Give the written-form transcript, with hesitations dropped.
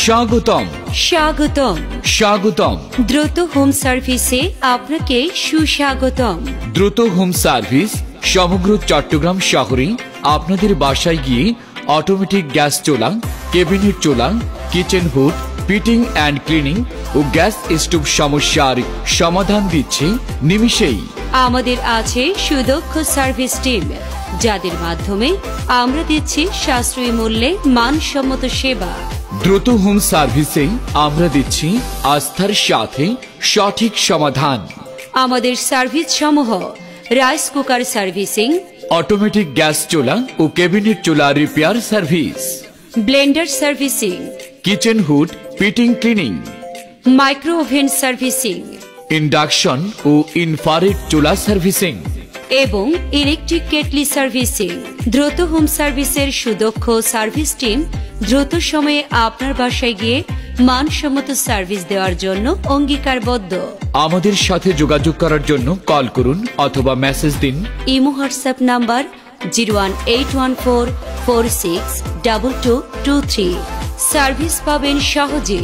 স্বাগতম স্বাগতম স্বাগতম। দ্রুত হোম সার্ভিসে আপনাকে সুস্বাগতম। দ্রুত হোম সার্ভিস সমগ্র চট্টগ্রাম শহরে আপনাদের বাসায় গিয়ে অটোমেটিক গ্যাস চুলা, কেবিনেট চুলা, kitchen hood, fitting and cleaning ও গ্যাস স্টোভ সমস্যার সমাধান দিচ্ছে নিমিষেই। আমাদের আছে সুদক্ষ সার্ভিস টিম, যাদের মাধ্যমে আমরা দিচ্ছি সাশ্রয়ী মূল্যে মানসম্মত সেবা। দ্রুত হোম সার্ভিসে আমরা দিচ্ছি আস্থার সাথে সঠিক সমাধান। আমাদের সার্ভিস সমূহ: rice cooker servicing, automatic gas চুলা ও কেবিনেট চুলা repair service, blender servicing, kitchen hood fitting cleaning, micro oven servicing, induction ও ইনফ্রারেড চুলা সার্ভিসিং এবং ইলেকট্রিক কেটলি সার্ভিসিং। দ্রুত হোম সার্ভিসের সুদক্ষ সার্ভিস টিম দ্রুত সময়ে আপনার বাসায় গিয়ে মানসম্মত সার্ভিস দেওয়ার জন্য অঙ্গীকারবদ্ধ। আমাদের সাথে যোগাযোগ করার জন্য কল করুন অথবা মেসেজ দিন। Imo WhatsApp number 01814462223। সার্ভিস পাবেন সহজে।